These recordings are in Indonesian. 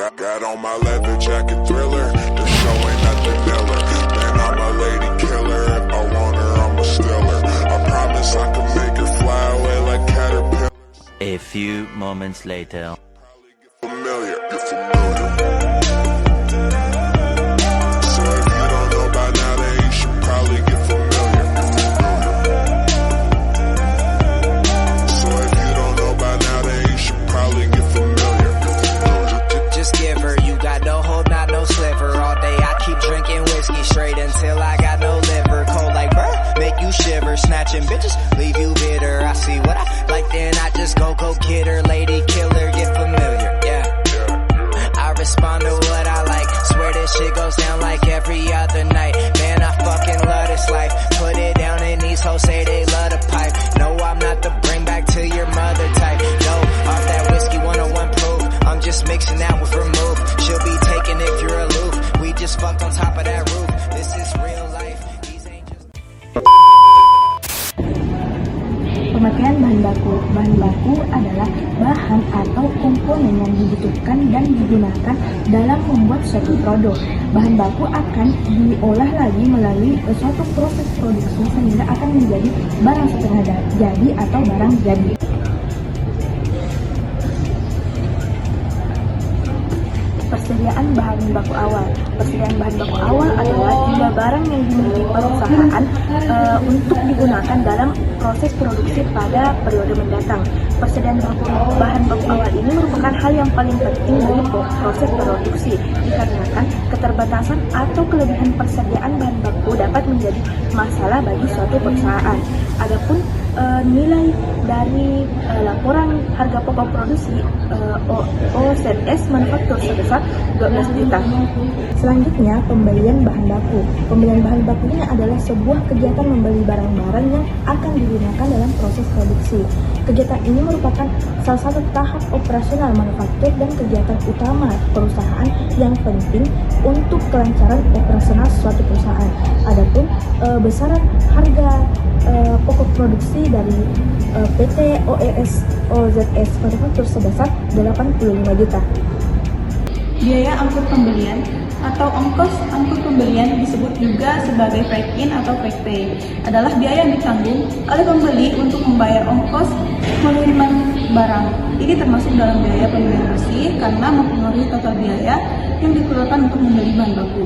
Got on my leather jacket Thriller, the show ain't nothing iller. Man, I'm a lady killer, if I want her, I'm a stealer. I promise I can make her fly away like caterpillar. A few moments later. Familiar, you're familiar. So if you don't know by now, then you should probably get familiar. So if you don't know by now, then you should probably get familiar. Just give her, you got no hope, not no sliver. All day I keep drinking whiskey straight until I got no liver. Cold like burr, make you shiver. Snatching bitches, leave you bitter. I see what I like, then I just go get her. Lady killer, get familiar, yeah. I respond to what I like. Swear this shit goes down like every other night. Man, I fucking love this life. Put it down and these hoes say they love the pipe. No, I'm not the bring back to your mother type. No, off that whiskey 101 proof. I'm just mixing that with vermouth. She'll be taken if you're aloof. We just fucked on top of that roof. This is real life. These ain't just... Pemakaian bahan baku. Bahan baku adalah bahan atau komponen yang dibutuhkan dan digunakan dalam membuat suatu produk. Bahan baku akan diolah lagi melalui suatu proses produksi sehingga akan menjadi barang setengah jadi atau barang jadi. Persediaan bahan baku awal. Persediaan bahan baku awal adalah jumlah barang yang dimiliki perusahaan untuk digunakan dalam proses produksi pada periode mendatang. Persediaan bahan baku awal ini merupakan hal yang paling penting dari proses produksi, dikarenakan keterbatasan atau kelebihan persediaan bahan baku dapat menjadi masalah bagi suatu perusahaan. Adapun nilai dari laporan harga pokok produksi OZS manufaktur sebesar 12 juta. Selanjutnya, pembelian bahan baku. Pembelian bahan baku ini adalah sebuah kegiatan membeli barang-barang yang akan digunakan dalam proses produksi. Kegiatan ini merupakan salah satu tahap operasional manufaktur dan kegiatan utama perusahaan yang penting untuk kelancaran operasional suatu perusahaan. Adapun besaran harga pokok produksi dari PT OZS manufaktur sebesar 85 juta. Biaya angkut pembelian atau ongkos angkut pembelian disebut juga sebagai freight-in atau freight pay adalah biaya yang ditanggung oleh pembeli untuk membayar ongkos pengiriman barang. Ini termasuk dalam biaya pembelian bersih karena mempengaruhi total biaya yang dikeluarkan untuk membeli bahan baku.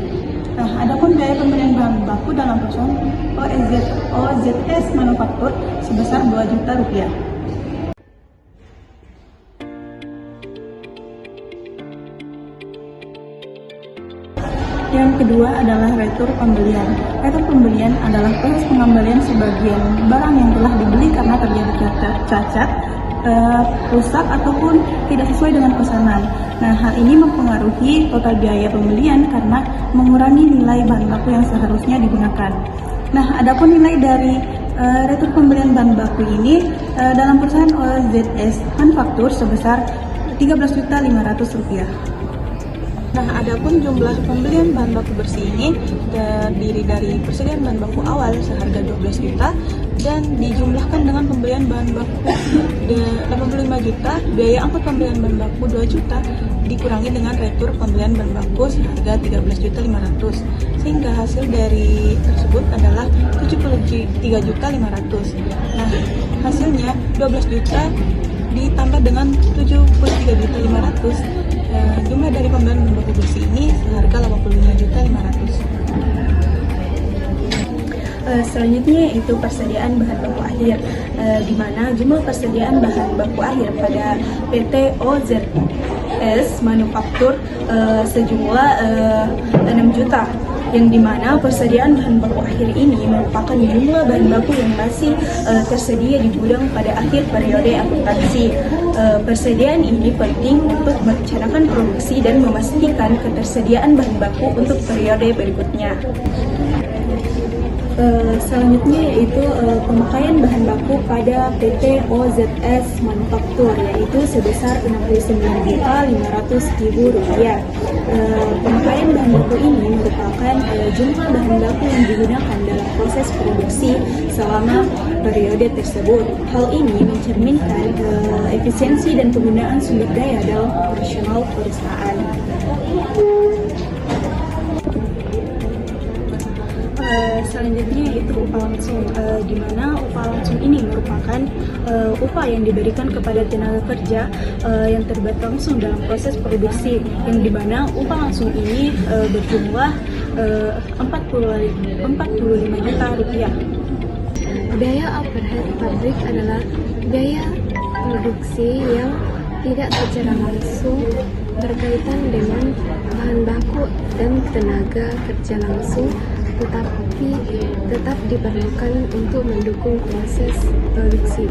Nah, adapun biaya pembelian bahan baku dalam perusahaan OZS manufaktur sebesar 2 juta rupiah. Yang kedua adalah retur pembelian. Retur pembelian adalah proses pengembalian sebagian barang yang telah dibeli karena terjadi cacat, rusak ataupun tidak sesuai dengan pesanan. Nah, hal ini mempengaruhi total biaya pembelian karena mengurangi nilai bahan baku yang seharusnya digunakan. Nah, adapun nilai dari retur pembelian bahan baku ini dalam perusahaan OZS manufaktur sebesar 13.500 rupiah. Nah, adapun jumlah pembelian bahan baku bersih ini terdiri dari persediaan bahan baku awal seharga 12 juta dan dijumlahkan dengan pembelian bahan baku 85 juta, biaya angkut pembelian bahan baku 2 juta dikurangi dengan retur pembelian bahan baku seharga 13.500 sehingga hasil dari tersebut adalah 73.500. Nah, hasilnya 12 juta ditambah dengan 73.500. Jumlah dari pembelian bahan baku bersih ini seharga 85.500. Selanjutnya yaitu persediaan bahan baku akhir, di mana jumlah persediaan bahan baku akhir pada PT OZS manufaktur sejumlah 6 juta, yang dimana persediaan bahan baku akhir ini merupakan jumlah bahan baku yang masih tersedia di gudang pada akhir periode akuntansi. Persediaan ini penting untuk merencanakan produksi dan memastikan ketersediaan bahan baku untuk periode berikutnya. Selanjutnya yaitu pemakaian bahan baku pada PT OZS manufaktur, yaitu sebesar Rp69.500.000. Pemakaian bahan baku ini merupakan jumlah bahan baku yang digunakan dalam proses produksi selama periode tersebut. Hal ini mencerminkan efisiensi dan penggunaan sumber daya dalam operasional perusahaan. selanjutnya yaitu upah langsung, di mana upah langsung ini merupakan upah yang diberikan kepada tenaga kerja yang terlibat langsung dalam proses produksi, yang di mana upah langsung ini berjumlah 45 juta rupiah. Biaya overhead pabrik adalah biaya produksi yang tidak secara langsung berkaitan dengan bahan baku dan tenaga kerja langsung, tetapi tetap diperlukan untuk mendukung proses produksi.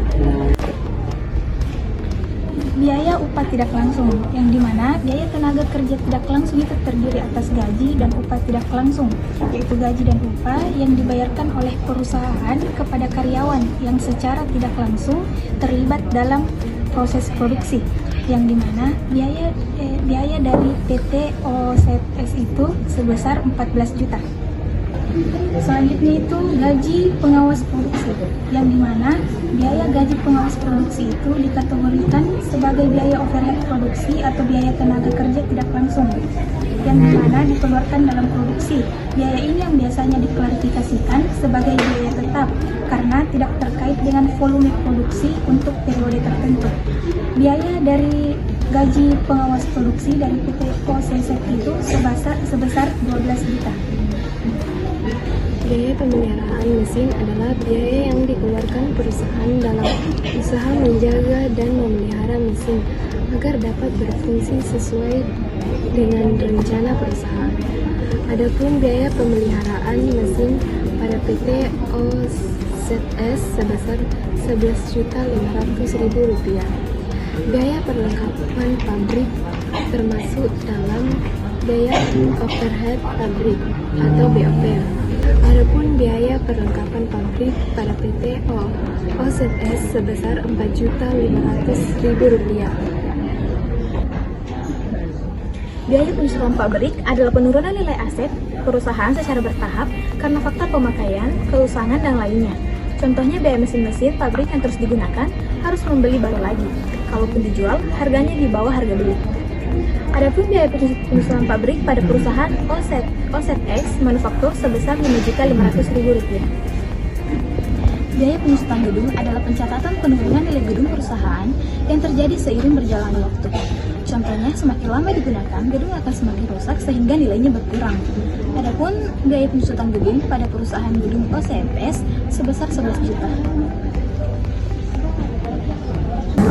Biaya upah tidak langsung, yang dimana biaya tenaga kerja tidak langsung itu terdiri atas gaji dan upah tidak langsung, yaitu gaji dan upah yang dibayarkan oleh perusahaan kepada karyawan yang secara tidak langsung terlibat dalam proses produksi, yang dimana biaya dari PT OZS itu sebesar 14 juta. Selanjutnya itu gaji pengawas produksi, yang dimana biaya gaji pengawas produksi itu dikategorikan sebagai biaya overhead produksi atau biaya tenaga kerja tidak langsung, yang dimana dikeluarkan dalam produksi. Biaya ini yang biasanya diklarifikasikan sebagai biaya tetap karena tidak terkait dengan volume produksi untuk periode tertentu. Biaya dari gaji pengawas produksi dari PT OZS itu sebesar 12 juta. Biaya pemeliharaan mesin adalah biaya yang dikeluarkan perusahaan dalam usaha menjaga dan memelihara mesin agar dapat berfungsi sesuai dengan rencana perusahaan. Adapun biaya pemeliharaan mesin pada PT OZS sebesar Rp11.500.000. Biaya perlengkapan pabrik termasuk dalam biaya overhead pabrik atau BOP. Adapun biaya perlengkapan pabrik pada PT OZS sebesar Rp4.500.000. Biaya penyusutan pabrik adalah penurunan nilai aset perusahaan secara bertahap karena faktor pemakaian, keusangan, dan lainnya. Contohnya biaya mesin-mesin pabrik yang terus digunakan harus membeli baru lagi. Kalaupun dijual, harganya di bawah harga beli. Adapun biaya penyusutan pabrik pada perusahaan OZS manufaktur sebesar Rp5.500.000. Biaya penyusutan gedung adalah pencatatan penurunan nilai gedung perusahaan yang terjadi seiring berjalannya waktu. Contohnya, semakin lama digunakan, gedung akan semakin rusak sehingga nilainya berkurang. Adapun biaya penyusutan gedung pada perusahaan gedung OZS sebesar 11 juta.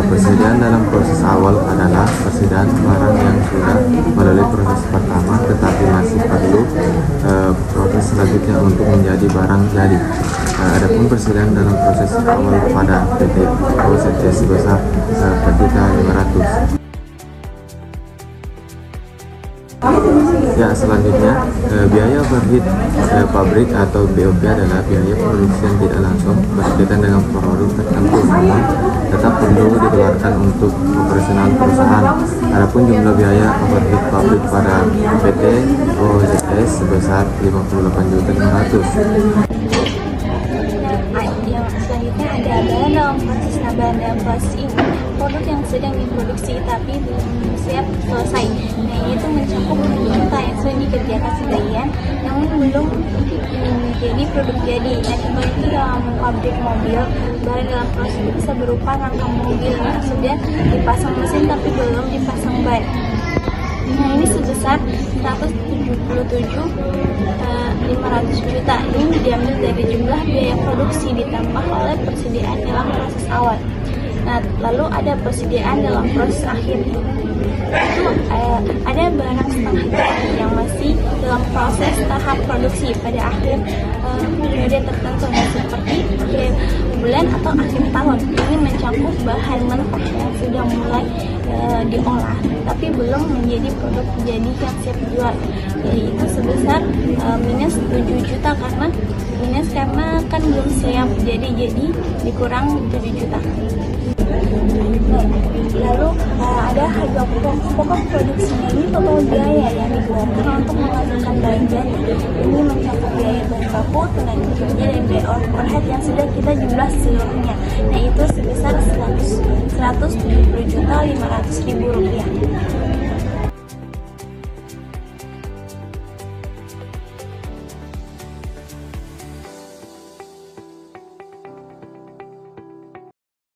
Persediaan dalam proses awal adalah persediaan barang yang sudah melalui proses pertama tetapi masih perlu proses selanjutnya untuk menjadi barang jadi. Adapun persediaan dalam proses awal pada PT OZS sebesar Rp4.500.000. Ya, selanjutnya biaya overhead pabrik atau BOP adalah biaya produksi yang tidak langsung berkaitan dengan produk tertentu, namun tetap perlu dikeluarkan untuk operasional perusahaan. Adapun jumlah biaya overhead pabrik pada PT OZS sebesar Rp58.500.000. Yang selanjutnya ada bahan dalam proses. Nah, bahan dalam proses ini produk yang sedang diproduksi tapi belum siap selesai. Nah, itu mencakup juta yang sudah dikerjakan sebagian namun belum menjadi produk jadi. Nah, contoh itu dalam pabrik mobil, bahan dalam proses itu bisa berupa rangka mobil yang sudah dipasang mesin tapi belum dipasang ban. Nah, ini sebesar 177.500 juta. Ini diambil dari jumlah biaya produksi ditambah oleh persediaan dalam proses awal. Nah, lalu ada persediaan dalam proses akhir. Itu ada barang setengah yang masih dalam proses tahap produksi pada akhir periode tertentu, seperti akhir bulan atau akhir tahun. Ini mencakup bahan mentah yang sudah mulai diolah tapi belum menjadi produk jadi yang siap dijual, yaitu sebesar minus 7 juta karena kan belum siap jadi dikurang 7 juta. Lalu ada harga pokok produksinya. Ini total biaya yang dikeluarkan untuk menghasilkan bahan jadi. Ini mencakup biaya bahan baku, tenaga kerja, dan biaya overhead yang sudah kita jumlah seluruhnya. Nah, itu sebesar Rp170.500.000.